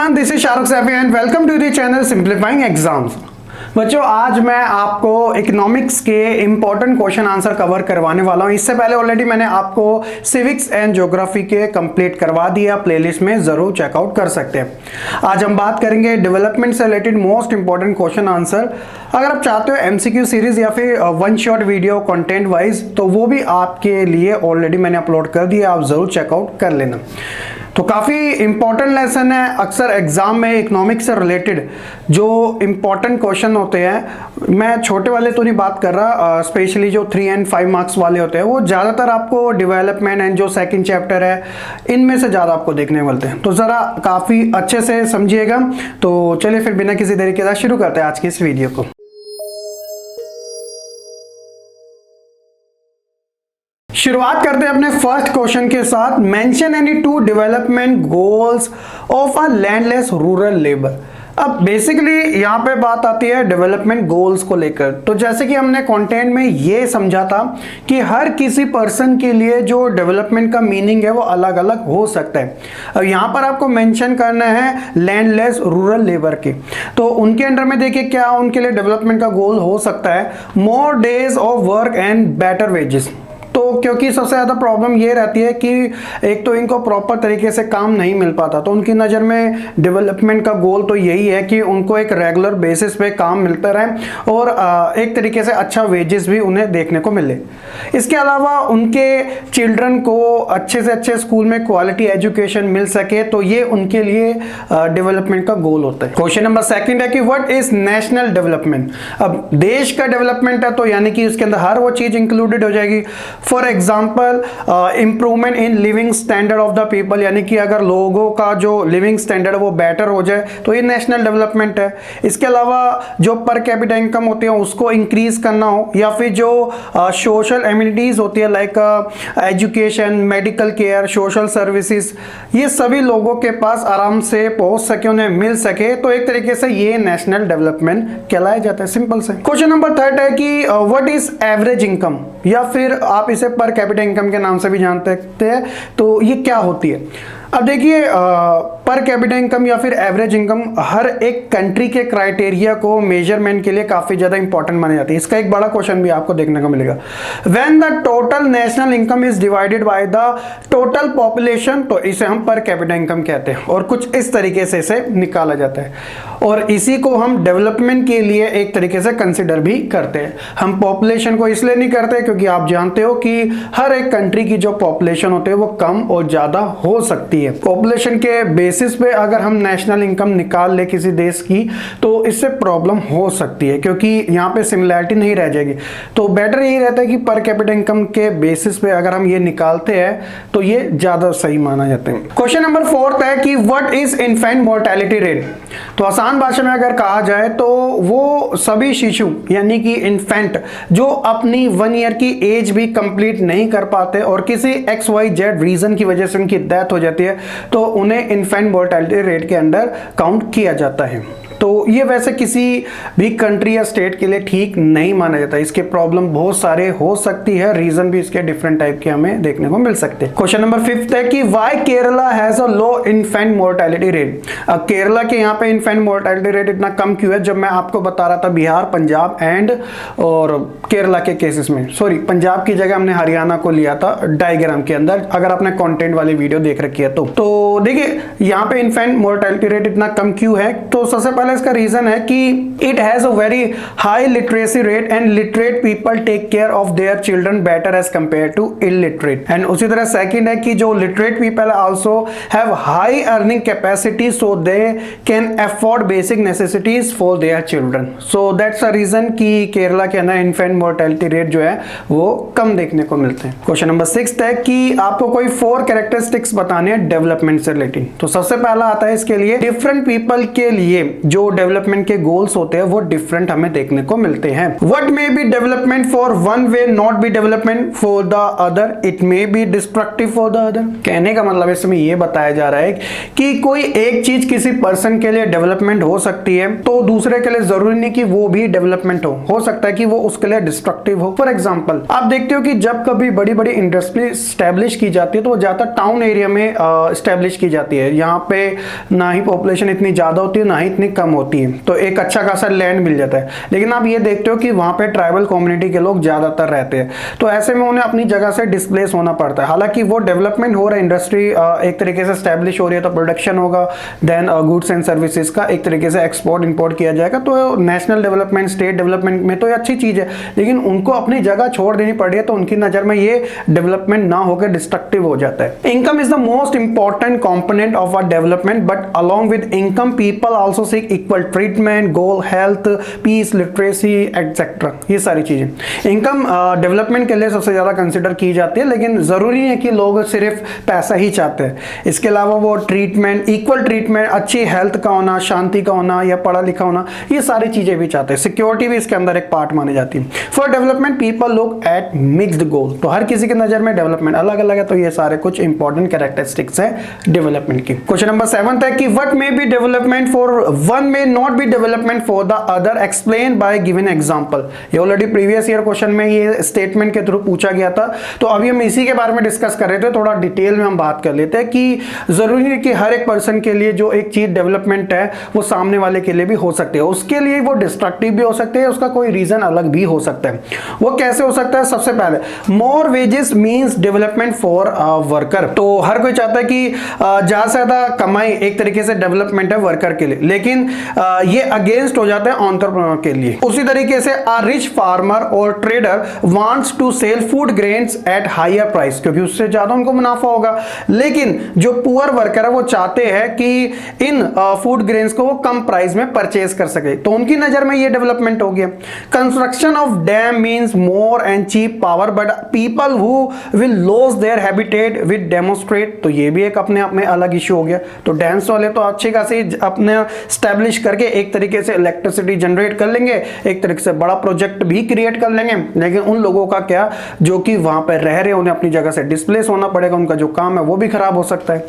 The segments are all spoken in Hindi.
Everyone, this is Shahrukh Saifi and welcome to the channel simplifying exams. बच्चों, आज मैं आपको इकोनॉमिक्स के इंपॉर्टेंट क्वेश्चन आंसर कवर करवाने वाला हूं। इससे पहले ऑलरेडी मैंने आपको सिविक्स एंड ज्योग्राफी के कंप्लीट करवा दिया, प्लेलिस्ट में जरूर चेकआउट कर सकते हैं। आज हम बात करेंगे डेवलपमेंट से related most important question answer. अगर आप चाहते हो एमसीक्यू सीरीज या फिर one shot video content wise, तो वो भी आपके लिए ऑलरेडी मैंने अपलोड कर दिया, आप जरूर चेकआउट कर लेना। तो काफ़ी इंपॉर्टेंट लेसन है। अक्सर एग्जाम में इकोनॉमिक्स से रिलेटेड जो इंपॉर्टेंट क्वेश्चन होते हैं, मैं छोटे वाले तो नहीं बात कर रहा, स्पेशली जो 3 और 5 मार्क्स वाले होते हैं, वो ज़्यादातर आपको डेवलपमेंट एंड जो सेकंड चैप्टर है इनमें से ज़्यादा आपको देखने मिलते हैं। तो ज़रा काफ़ी अच्छे से समझिएगा। तो चलिए फिर बिना किसी देरी के साथ शुरू करते हैं आज की इस वीडियो को। शुरुआत करते हैं अपने फर्स्ट क्वेश्चन के साथ। Mention any 2 development goals of a landless rural labour. अब बेसिकली यहाँ पे बात आती है डेवलपमेंट गोल्स को लेकर। तो जैसे कि हमने कंटेंट में ये समझा था कि हर किसी पर्सन के लिए जो डेवलपमेंट का मीनिंग है वो अलग अलग हो सकता है। अब यहाँ पर आपको मेंशन करना है लैंडलेस रूरल लेबर के, तो उनके अंडर में देखिए क्या उनके लिए डेवलपमेंट का गोल हो सकता है, more days of work and better wages. तो क्योंकि सबसे ज़्यादा प्रॉब्लम ये रहती है कि एक तो इनको प्रॉपर तरीके से काम नहीं मिल पाता, तो उनकी नज़र में डेवलपमेंट का गोल तो यही है कि उनको एक रेगुलर बेसिस पे काम मिलता रहे और एक तरीके से अच्छा वेजेस भी उन्हें देखने को मिले। इसके अलावा उनके चिल्ड्रन को अच्छे से अच्छे स्कूल में क्वालिटी एजुकेशन मिल सके, तो ये उनके लिए डेवलपमेंट का गोल होता है। क्वेश्चन नंबर 2 है कि व्हाट इज नेशनल डेवलपमेंट। अब देश का डेवलपमेंट है तो यानी कि उसके अंदर हर वो चीज़ इंक्लूडेड हो जाएगी। For example improvement in living standard of the people, यानी कि अगर लोगों का जो लिविंग स्टैंडर्ड वो बेटर हो जाए तो ये नेशनल डेवलपमेंट है। इसके अलावा जो पर कैपिटा इनकम होती है उसको इंक्रीज करना हो, या फिर जो सोशल एमिनिटीज होती है like education, medical care, social services, ये सभी लोगों के पास आराम से पहुंच सके, उन्हें मिल सके, तो एक तरीके से ये नेशनल डेवलपमेंट कहलाया जाता है। सिंपल से। क्वेश्चन नंबर 3 है कि व्हाट इज एवरेज इनकम, या फिर आप इसे पर कैपिटा इनकम के नाम से भी जानते हैं। तो ये क्या होती है। अब देखिए, पर कैपिटा इनकम या फिर एवरेज इनकम हर एक कंट्री के क्राइटेरिया को मेजरमेंट के लिए काफ़ी ज़्यादा इंपॉर्टेंट मानी जाती है। इसका एक बड़ा क्वेश्चन भी आपको देखने को मिलेगा। When the total national income is divided by the total population, तो इसे हम पर कैपिटा इनकम कहते हैं और कुछ इस तरीके से इसे निकाला जाता है, और इसी को हम डेवलपमेंट के लिए एक तरीके से कंसिडर भी करते हैं। हम पॉपुलेशन को इसलिए नहीं करते क्योंकि आप जानते हो कि हर एक कंट्री की जो पॉपुलेशन होती है वो कम और ज़्यादा हो सकती है। पॉपुलेशन के बेसिस पे अगर हम नेशनल इनकम निकाल ले किसी देश की, तो इससे प्रॉब्लम हो सकती है क्योंकि यहाँ पे सिमिलैरिटी नहीं रह जाएगी। तो बेटर यही रहता है कि पर कैपिटा इनकम के बेसिस पे अगर हम ये निकालते हैं तो ये ज़्यादा सही माना जाता है। क्वेश्चन नंबर 4 है कि what is infant mortality rate. तो आसान भाषा में अगर कहा जाए तो वो सभी शिशु यानी कि इन्फेंट जो अपनी 1 ईयर की एज भी कंप्लीट नहीं कर पाते और किसी XYZ रीजन की वजह से उनकी डेथ हो जाती है, तो उन्हें इन्फेंट मोर्टेलिटी रेट के अंडर काउंट किया जाता है। तो ये वैसे किसी भी कंट्री या स्टेट के लिए ठीक नहीं माना जाता। इसके प्रॉब्लम बहुत सारे हो सकती है, रीजन भी इसके डिफरेंट टाइप के हमें देखने को मिल सकते हैं। क्वेश्चन नंबर 5 है कि why Kerala has a low infant mortality rate. अब केरला के यहाँ पे इन्फेंट मोर्टेलिटी रेट इतना कम क्यों है, जब मैं आपको बता रहा था बिहार, पंजाब एंड और केरला के केसेस में, सॉरी पंजाब की जगह हमने हरियाणा को लिया था डायग्राम के अंदर, अगर आपने कंटेंट वाली वीडियो देख रखी है तो देखिए यहाँ पे इन्फेंट मोर्टेलिटी रेट इतना कम क्यों है। तो सबसे पहले इसका रीजन है कि it has a very high literacy rate and literate people take care of their children better as compare to illiterate. And उसी तरह सेकंड है कि जो literate people also have high earning capacity, so they can afford basic necessities for their children. So that's a reason कि केरला के अंदर इन्फेंट मोर्टेलिटी रेट जो है वो कम देखने को मिलते हैं। क्वेश्चन नंबर 6 है कि आपको कोई 4 कैरेक्टरिस्टिक्स बताने हैं डेवलपमेंट से रिलेटेड। तो सबसे पहला आता है इसके लिए डिफरेंट पीपल के लिए जो जो डेवलपमेंट के गोल्स होते हैं वो डिफरेंट हमें देखने को मिलते हैं। What may be development for one way not be development for the other, it may be destructive for the other. कहने का मतलब इसमें ये बताया जा रहा है कि कोई एक चीज किसी पर्सन के लिए डेवलपमेंट हो सकती है तो दूसरे के लिए जरूरी नहीं कि वो भी डेवलपमेंट हो सकता है कि वो उसके लिए डिस्ट्रक्टिव हो। फॉर एग्जांपल आप देखते हो कि जब कभी बड़ी बड़ी इंडस्ट्री स्टैब्लिश की जाती है तो वो ज्यादा टाउन एरिया में स्टैब्लिश की जाती है। यहाँ पे ना ही पॉपुलेशन इतनी ज्यादा होती है ना ही इतनी कम होती है, तो एक अच्छा खासा लैंड मिल जाता है। लेकिन आप ये देखते हो कि वहां पे ट्राइबल कम्युनिटी के लोग ज्यादातर रहते हैं, तो ऐसे में उन्हें अपनी जगह से डिस्प्लेस होना पड़ता है। हालांकि वो डेवलपमेंट हो रहा है, इंडस्ट्री एक तरीके से स्टैब्लिश हो रही है तो प्रोडक्शन होगा, देन गुड्स एंड सर्विसेज का एक तरीके से एक्सपोर्ट इंपोर्ट किया जाएगा, तो नेशनल डेवलपमेंट स्टेट डेवलपमेंट में तो ये अच्छी चीज है। लेकिन उनको अपनी जगह छोड़ देनी पड़ रही है तो उनकी नजर में ये डेवलपमेंट ना होकर डिस्ट्रक्टिव हो जाता है। Income is the most important component of a development, but along with income people also seek equal treatment, goal health, peace, literacy etc. ये सारी चीजें इनकम डेवलपमेंट के लिए सबसे ज्यादा कंसिडर की जाती है। लेकिन जरूरी है कि लोग सिर्फ पैसा ही चाहते हैं, इसके अलावा वो ट्रीटमेंट, इक्वल ट्रीटमेंट, अच्छी हेल्थ का होना, शांति का होना या पढ़ा लिखा होना, ये सारी चीजें भी चाहते हैं। सिक्योरिटी भी इसके अंदर एक पार्ट मानी जाती है। For development people look at mixed goal, तो हर किसी की नजर में डेवलपमेंट अलग अलग है, तो ये सारे कुछ इंपॉर्टेंट कैरेक्टरिस्टिक्स है डेवलपमेंट की। क्वेश्चन नंबर 7 है कि what may be development for one may not be development for the other, explain by given example. ये ऑलरेडी प्रीवियस ईयर क्वेश्चन में ये स्टेटमेंट के थ्रू पूछा गया था, तो अभी हम इसी के बारे में डिस्कस कर रहे थे। थोड़ा डिटेल में हम बात कर लेते हैं कि जरूरी है कि हर एक पर्सन के लिए जो एक चीज डेवलपमेंट है वो सामने वाले के लिए भी हो सकती है, उसके लिए वो डिस्ट्रक्टिव भी हो सकते हैं, उसका कोई रीजन अलग भी हो सकता है। वो कैसे हो सकता है? सबसे पहले more wages means development for worker, तो हर कोई चाहता है कि ज्यादा से ज्यादा कमाई एक तरीके से डेवलपमेंट है वर्कर के लिए, लेकिन ये अगेंस्ट हो जाता है एंटरप्रेन्योर के लिए। उसी तरीके से अ रिच फार्मर और trader wants to sell food grains at higher price, क्योंकि उससे ज्यादा उनको मुनाफा होगा। लेकिन जो पुअर वर्कर है वो चाहते हैं कि इन फूड ग्रेन्स को वो कम प्राइस में परचेज कर सके, तो उनकी नजर में ये डेवलपमेंट हो गया। Construction of dam means more and cheap power, but people who will loss their habitat with demonstrate, तो ये भी एक अपने आप में अलग इशू हो गया। तो डैम्स वाले तो अच्छी खासी अपने स्टैब्लिश करके एक तरीके से इलेक्ट्रिसिटी जनरेट कर लेंगे, एक तरीके से बड़ा प्रोजेक्ट भी क्रिएट कर लेंगे, लेकिन उन लोगों का क्या जो कि वहां पर रह रहे हैं उन्हें अपनी जगह से डिस्प्लेस होना पड़ेगा, उनका जो काम है वो भी खराब हो सकता है।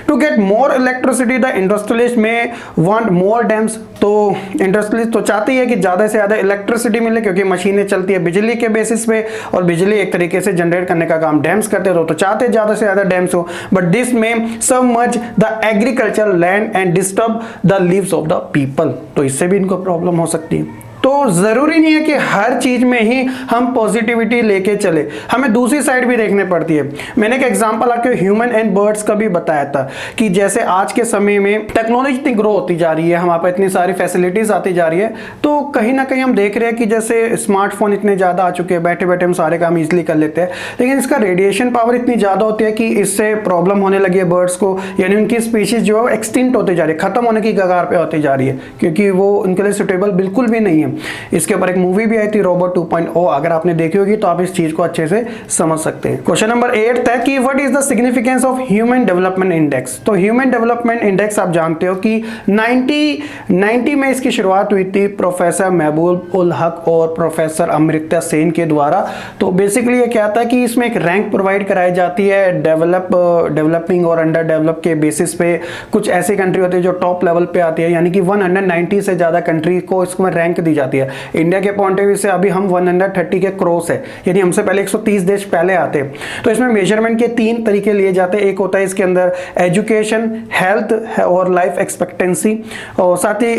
To get more electricity the industrialist may want more dams, तो इंडस्ट्रियलिस्ट तो चाहती है कि ज्यादा से ज्यादा इलेक्ट्रिसिटी मिले, क्योंकि मशीनें चलती है बिजली के बेसिस पे और बिजली एक तरीके से जनरेट करने का काम डैम्स करते हैं, तो चाहते ज्यादा से ज्यादा डैम्स हो, बट दिस में सब much the agriculture land and disturb the leaves of the people, तो इससे भी इनको प्रॉब्लम हो सकती है। तो जरूरी नहीं है कि हर चीज में ही हम पॉजिटिविटी लेके चले, हमें दूसरी साइड भी देखने पड़ती है। मैंने एक एग्जांपल आपको ह्यूमन एंड बर्ड्स का भी बताया था कि जैसे आज के समय में टेक्नोलॉजी इतनी ग्रो होती जा रही है, हमारे पास इतनी सारी फैसिलिटीज आती जा रही है, तो कहीं ना कहीं हम देख रहे हैं कि जैसे स्मार्टफोन इतने ज्यादा आ चुके हैं, बैठे बैठे हम सारे काम इजिली कर लेते हैं, लेकिन इसका रेडिएशन पावर इतनी ज्यादा होती है कि इससे प्रॉब्लम होने लगी है बर्ड्स को, यानी उनकी स्पीशीज जो है एक्सटिंक्ट होती जा रही है, खत्म होने की कगार पे होती जा रही है, क्योंकि वो उनके लिए सुटेबल बिल्कुल भी नहीं है। इसके ऊपर एक मूवी भी आई थी रोबोट 2.0, अगर आपने देखी होगी तो आप इस चीज को अच्छे से समझ सकते हैं। क्वेश्चन नंबर 8 है कि what is the significance of human development index. तो ह्यूमन डेवलपमेंट इंडेक्स आप जानते हो कि 90 में इसकी शुरुआत हुई थी प्रोफेसर महबूब उल हक और प्रोफेसर अमृता सेन के द्वारा। तो बेसिकली ये क्या आता है कि इसमें एक रैंक प्रोवाइड कराई जाती है डेवलपिंग और अंडर डेवलप के बेसिस पे। कुछ ऐसी कंट्री होती है जो टॉप लेवल पे आती है, यानी कि 190 से ज्यादा कंट्री को इसमें रैंक दी जाती है। इंडिया के पॉइंट ऑफ व्यू से अभी हम 130 के क्रॉस है, यानी हमसे पहले 130 देश पहले आते हैं। तो इसमें मेजरमेंट के 3 तरीके लिए जाते हैं। एक होता है इसके अंदर एजुकेशन, हेल्थ और लाइफ एक्सपेक्टेंसी, और साथ ही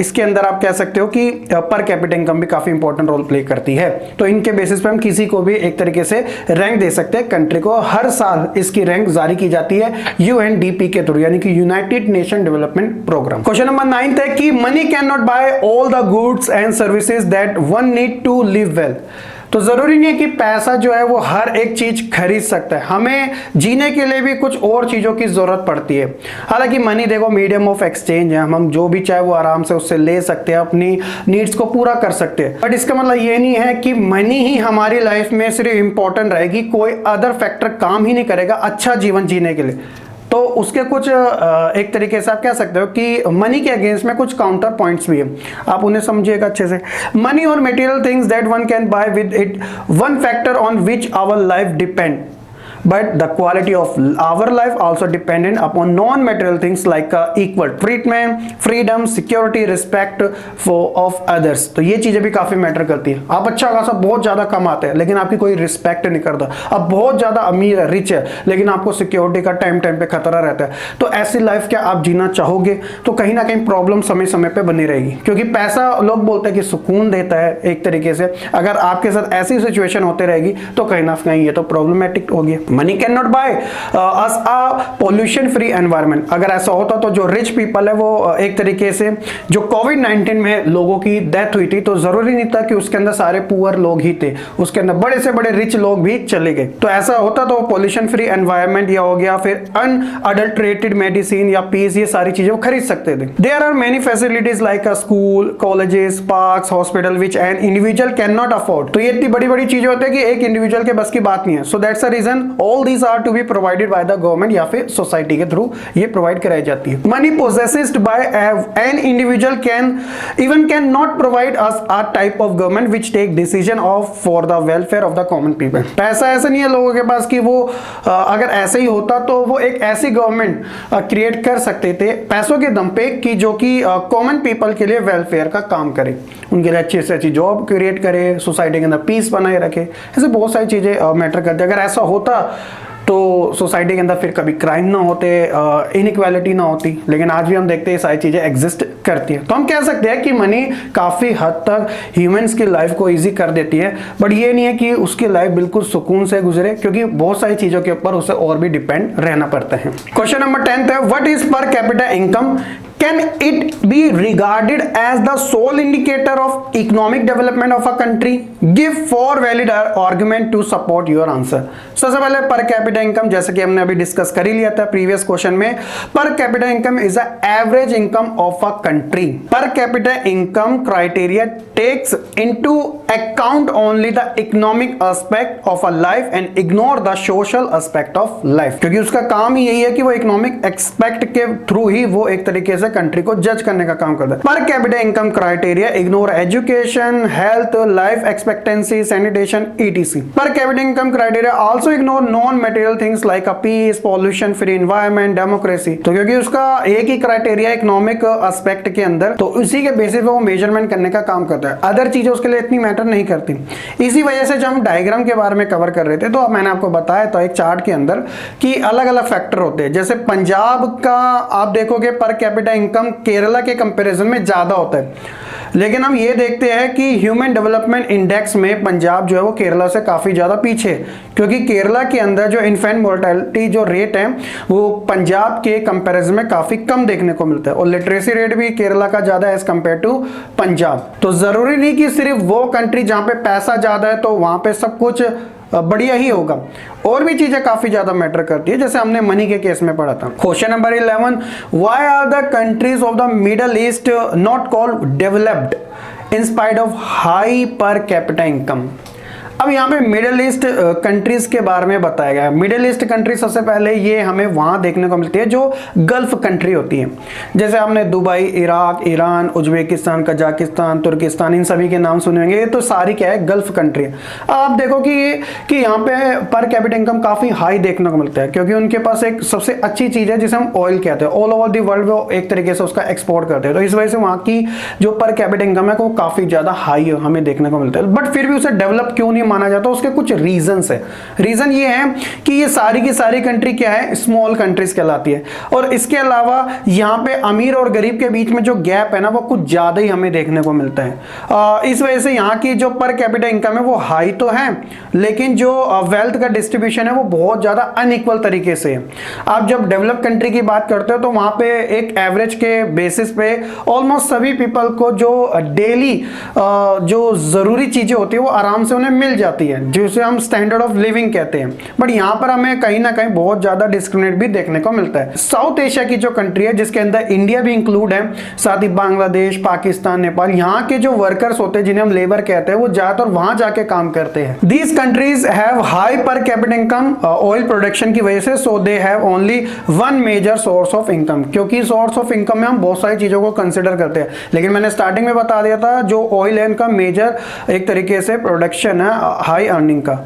इसके अंदर आप कह सकते हो कि पर कैपिटा इनकम भी काफी इंपॉर्टेंट रोल प्ले करती है। तो इनके बेसिस पे हम किसी को भी एक तरीके से रैंक दे सकते हैं कंट्री को। हर साल इसकी रैंक जारी की जाती है UNDP के थ्रू, यानी कि united nation development programme. Question number 9 है कि money can not buy all the goods and services that one need to live well. तो जरूरी नहीं है कि पैसा जो है वो हर एक चीज खरीद सकता है, हमें जीने के लिए भी कुछ और चीजों की जरूरत पड़ती है। हालांकि मनी देखो मीडियम ऑफ एक्सचेंज है, हम जो भी चाहे वो आराम से उससे ले सकते हैं, अपनी नीड्स को पूरा कर सकते हैं, बट इसका मतलब ये नहीं है कि मनी ही हमारी लाइफ में सिर्फ इंपॉर्टेंट रहेगी, कोई अदर फैक्टर काम ही नहीं करेगा अच्छा जीवन जीने के लिए। तो उसके कुछ एक तरीके से आप कह सकते हो कि मनी के अगेंस्ट में कुछ काउंटर पॉइंट्स भी है, आप उन्हें समझिएगा अच्छे से। मनी और material things that one can buy with it one factor on which our life depend, but the quality of our life also dependent upon non-material things like equal treatment, freedom, security, respect for of others। तो ये चीजें भी काफी मैटर करती है। आप अच्छा खासा बहुत ज्यादा कमाते हैं लेकिन आपकी कोई रिस्पेक्ट नहीं करता, आप बहुत ज्यादा अमीर है, रिच है, लेकिन आपको सिक्योरिटी का टाइम टाइम पे खतरा रहता है, तो ऐसी लाइफ क्या आप जीना चाहोगे? तो कहीं ना कहीं प्रॉब्लम समय समय पे बनी रहेगी, क्योंकि पैसा लोग बोलते हैं कि सुकून देता है एक तरीके से, अगर आपके साथ ऐसी सिचुएशन होते रहेगी तो कहीं ना कहीं ये तो प्रॉब्लमेटिक होगी। Money can not by us a pollution free environment. अगर ऐसा होता तो जो रिच पीपल है वो एक तरीके से, जो कोविड-19 में लोगों की डेथ हुई थी तो जरूरी नहीं था कि उसके अंदर सारे पुअर लोग ही थे, उसके अंदर बड़े से बड़े रिच लोग भी चले गए। तो ऐसा होता तो पॉल्यूशन फ्री एनवायरनमेंट या हो गया फिर अनअडल्टरेटेड मेडिसिन या पीस, ये सारी चीजें वो खरीद सकते थे। There are many facilities like a school, colleges, parks, hospital which an individual can not afford. तो ये इतनी बड़ी बड़ी चीजें होती है कि एक इंडिविजुअल के बस की बात नहीं है। So that's a reason all these are to be provided by the government या फिर सोसाइटी के थ्रू ये प्रोवाइड कराई जाती है। Money possessed by an individual can not provide us a type of government which take decision of for the welfare of the common people। पैसा ऐसा नहीं है लोगों के पास कि वो अगर ऐसे ही होता तो वो एक ऐसी गवर्नमेंट क्रिएट कर सकते थे पैसों के दम पे कि जो कि कॉमन पीपल के लिए वेलफेयर का काम करे, उनके लिए अच्छी से अच्छी जॉब क्रिएट करे, सोसाइटी के अंदर पीस बनाए रखे, ऐसे बहुत सारी चीजें मैटर करती है। अगर ऐसा होता तो सोसाइटी के अंदर फिर कभी क्राइम ना होते, इनइक्वालिटी ना होती, लेकिन आज भी हम देखते हैं सारी चीजें एग्जिस्ट करती हैं। तो हम कह सकते हैं कि मनी काफी हद तक ह्यूमंस की लाइफ को इजी कर देती है, बट ये नहीं है कि उसकी लाइफ बिल्कुल सुकून से गुजरे, क्योंकि बहुत सारी चीजों के ऊपर उसे और भी डिपेंड रहना पड़ता है। क्वेश्चन नंबर 10 है, व्हाट इज पर capita income? Can it be regarded as the sole indicator of economic development of a country? Give 4 valid argument to support your answer। सबसे पहले पर कैपिटा इनकम, जैसे कि हमने अभी डिस्कस कर ही लिया था प्रीवियस क्वेश्चन में, per capita income is the average income of a country. Per capita income criteria takes into account only the economic aspect of a life and ignore the social aspect of life, क्योंकि उसका काम ही यही है कि वो इकोनॉमिक एस्पेक्ट के थ्रू ही वो एक तरीके से कंट्री को जज करने का काम करता है। Per capita income criteria ignore education, health, life expectancy, sanitation, ETC. Per capita income criteria also ignore non material things like a peace, pollution free environment, democracy. तो क्योंकि उसका एक ही क्राइटेरिया इकोनॉमिक एस्पेक्ट के अंदर, तो उसी के बेसिस पे वो मेजरमेंट करने का काम करता है, अदर चीजें उसके लिए इतनी मैटर नहीं करती। इसी वजह से जब हम डायग्राम के बारे में कवर कर रहे थे तो मैंने आपको बताया था एक चार्ट के अंदर कि अलग अलग फैक्टर होते हैं। जैसे पंजाब का आप देखोगे पर कैपिटा इनकम केरला के कंपैरिजन में ज्यादा होता है, लेकिन हम ये देखते हैं कि ह्यूमन डेवलपमेंट इंडेक्स में पंजाब जो है वो केरला से काफी ज्यादा पीछे, क्योंकि केरला के अंदर जो इन्फेंट मोर्टेलिटी जो रेट है वो पंजाब के कंपैरिजन में काफी कम देखने को मिलता है, और लिटरेसी रेट भी केरला का ज्यादा है एज कंपेयर टू पंजाब। तो जरूरी नहीं कि सिर्फ वो कंट्री जहां पे पैसा ज्यादा है तो वहां पे सब कुछ बढ़िया ही होगा, और भी चीजें काफी ज्यादा मैटर करती है, जैसे हमने मनी के केस में पढ़ा था। Question number 11, why are the countries of the Middle East not called developed in spite of high per capita income? अब यहाँ पे मिडिल ईस्ट कंट्रीज के बारे में बताया गया है। मिडिल ईस्ट कंट्री सबसे पहले ये हमें वहां देखने को मिलती है जो गल्फ कंट्री होती है, जैसे आपने Dubai, Iraq, Iran, Uzbekistan, Kazakhstan, Turkistan, इन सभी के नाम सुने होंगे। ये तो सारी क्या है, गल्फ कंट्री है। आप देखो कि यहाँ पे पर कैपिटा इनकम काफी हाई देखने को मिलता है, क्योंकि उनके पास एक सबसे अच्छी चीज है जिसे हम ऑयल कहते हैं, ऑल ओवर द वर्ल्ड वो एक तरीके से उसका एक्सपोर्ट करते हैं, तो इस वजह से वहाँ की जो पर कैपिटा इनकम है वो काफी ज्यादा हाई हमें देखने को मिलता है। बट फिर भी उसे डेवलप क्यों नहीं माना जाता, उसके कुछ रीजंस है। रीजन ये है कि ये सारी की सारी कंट्री क्या है, स्मॉल कंट्रीज कहलाती है, और इसके अलावा यहाँ पे अमीर और गरीब के बीच में जो गैप है ना वो कुछ ज्यादा ही हमें देखने को मिलता है। इस वजह से यहाँ की जो पर कैपिटा इनकम है वो हाई तो है, लेकिन जो वेल्थ का डिस्ट्रीब्यूशन है वो बहुत ज्यादा अनइक्वल तरीके से है। आप जब डेवलप कंट्री की बात करते हो तो वहां पे एक एवरेज के बेसिस पे ऑलमोस्ट सभी पीपल को जो डेली जो जरूरी चीजें होती है वो आराम से उन्हें मिल जाती है, जिसे हम स्टैंडर्ड ऑफ लिविंग कहते हैं। बट यहाँ पर हमें कहीं ना कहीं बहुत ज्यादा डिस्क्रिमिनेट भी देखने को मिलता है। साउथ एशिया की जो कंट्री है, जिसके अंदर इंडिया भी इंक्लूड है, साथ ही बांग्लादेश, पाकिस्तान, नेपाल, यहाँ के जो वर्कर्स होते हैं जिन्हें हम लेबर कहते हैं, वो ज्यादातर वहां जाके काम करते हैं। These countries have high per capita income oil production की वजह से, so they have only one major source of income. क्योंकि सोर्स ऑफ इनकम में हम बहुत सारी चीजों को कंसिडर करते हैं, लेकिन मैंने स्टार्टिंग में बता दिया था जो ऑयल है इनका मेजर एक तरीके से प्रोडक्शन है हाई अर्निंग का।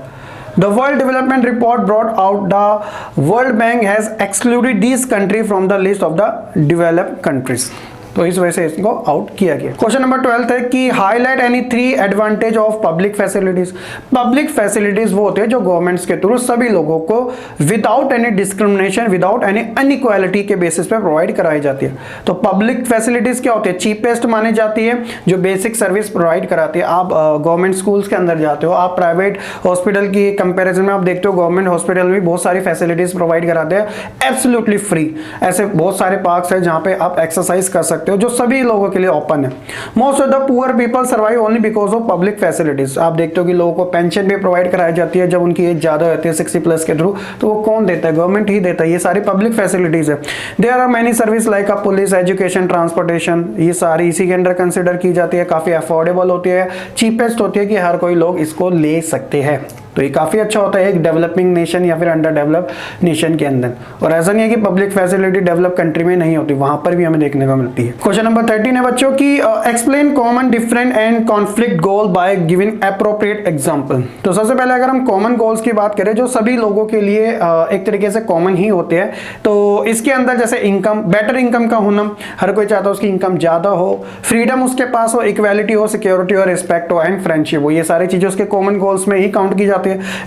The World Development Report brought out the World Bank has excluded these countries from the list of the developed countries. तो इस वजह से इसको आउट किया गया। क्वेश्चन नंबर 12 है कि highlight any 3 advantage of public facilities. Public facilities वो होते हैं जो गवर्नमेंट्स के थ्रू सभी लोगों को without any discrimination, without any inequality के बेसिस पे प्रोवाइड कराई जाती है। तो पब्लिक फैसिलिटीज क्या होती है? चीपेस्ट मानी जाती है, जो बेसिक सर्विस प्रोवाइड कराती है। आप गवर्नमेंट स्कूल्स के अंदर जाते हो, आप प्राइवेट हॉस्पिटल की कंपेरिजन में आप देखते हो गवर्नमेंट हॉस्पिटल में बहुत सारी फैसिलिटीज प्रोवाइड कराते हैं एब्सोल्युटली फ्री। ऐसे बहुत सारे पार्क्स है जहाँ पे आप एक्सरसाइज कर सकते हो, जो सभी लोगों के लिए ओपन है। Most of the poor people survive only because of public facilities. आप देखते हो कि लोगों को पेंशन भी प्रोवाइड कराई जाती है जब उनकी एज ज्यादा होती है 60 प्लस के थ्रू, तो वो कौन देता है? गवर्नमेंट ही देता है। ये सारी पब्लिक फैसिलिटीज है। There are many service like a police, education, transportation, ये सारी इसी के अंडर कंसिडर की जाती है। काफी अफोर्डेबल होती है, चीपेस्ट होती है कि हर कोई लोग इसको ले सकते हैं। तो ये काफी अच्छा होता है एक डेवलपिंग नेशन या फिर अंडर डेवलप नेशन के अंदर। और ऐसा नहीं है कि पब्लिक फैसिलिटी डेवलप कंट्री में नहीं होती, वहां पर भी हमें देखने को मिलती है। क्वेश्चन नंबर 13 है बच्चों की explain common, different and conflict goal by giving appropriate example. तो सबसे पहले अगर हम कॉमन गोल्स की बात करें जो सभी लोगों के लिए एक तरीके से कॉमन ही होते हैं, तो इसके अंदर जैसे इनकम, बेटर इनकम का होना, हर कोई चाहता है उसकी इनकम ज्यादा हो, फ्रीडम उसके पास हो, इक्वालिटी हो, सिक्योरिटी हो, रिस्पेक्ट हो एंड फ्रेंडशिप हो, ये सारी चीजें उसके कॉमन गोल्स में ही काउंट की जाती है।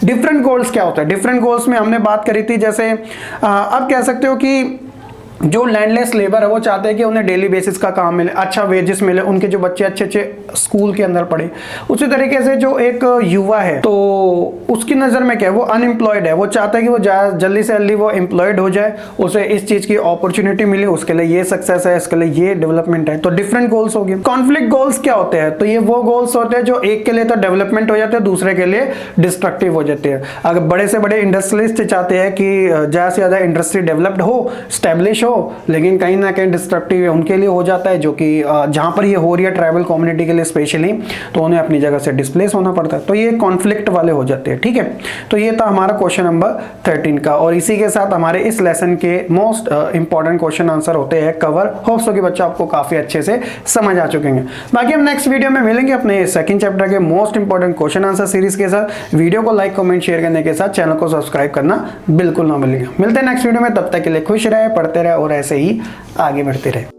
डिफरेंट गोल्स क्या होता है? डिफरेंट गोल्स में हमने बात करी थी, जैसे आप कह सकते हो कि जो लैंडलेस लेबर है वो चाहते हैं कि उन्हें डेली बेसिस का काम मिले, अच्छा वेजेस मिले, उनके जो बच्चे अच्छे अच्छे स्कूल के अंदर पढ़े। उसी तरीके से जो एक युवा है तो उसकी नज़र में क्या है, वो अनएम्प्लॉयड है, वो चाहता है कि वो जल्दी से जल्दी वो एम्प्लॉयड हो जाए, उसे इस चीज़ की अपॉर्चुनिटी मिले, उसके लिए ये सक्सेस है, इसके लिए ये डेवलपमेंट है। तो डिफरेंट गोल्स हो गए। कॉन्फ्लिक्ट गोल्स क्या होते हैं? तो ये वो गोल्स होते हैं जो एक के लिए तो डेवलपमेंट हो जाते हैं, दूसरे के लिए डिस्ट्रक्टिव हो जाते हैं। अगर बड़े से बड़े इंडस्ट्रियलिस्ट चाहते हैं कि ज़्यादा से ज़्यादा इंडस्ट्री डेवलप्ड हो, स्टैब्लिश हो, लेकिन कहीं ना कहीं डिस्ट्रक्टिव उनके लिए हो जाता है, जो कि जहां पर ये हो रही है ट्राइबल कम्युनिटी के लिए स्पेशली, तो उन्हें अपनी जगह से डिस्प्लेस होना पड़ता है। तो ये कॉन्फ्लिक्ट वाले हो जाते हैं। ठीक है, तो ये था हमारा क्वेश्चन नंबर 13 का, और इसी के साथ हमारे इस लेसन के मोस्ट इंपॉर्टेंट क्वेश्चन आंसर होते हैं कवर। होप सो कि बच्चा आपको काफी अच्छे से समझ आ चुके हैं। बाकी हम नेक्स्ट वीडियो में मिलेंगे अपने सेकंड चैप्टर के most important question answer series के साथ। वीडियो को लाइक, कमेंट, शेयर करने के साथ चैनल को सब्सक्राइब करना बिल्कुल ना भूलिएगा। मिलते हैं नेक्स्ट वीडियो में, तब तक के लिए खुश रहे, पढ़ते रहे और ऐसे ही आगे बढ़ते रहे।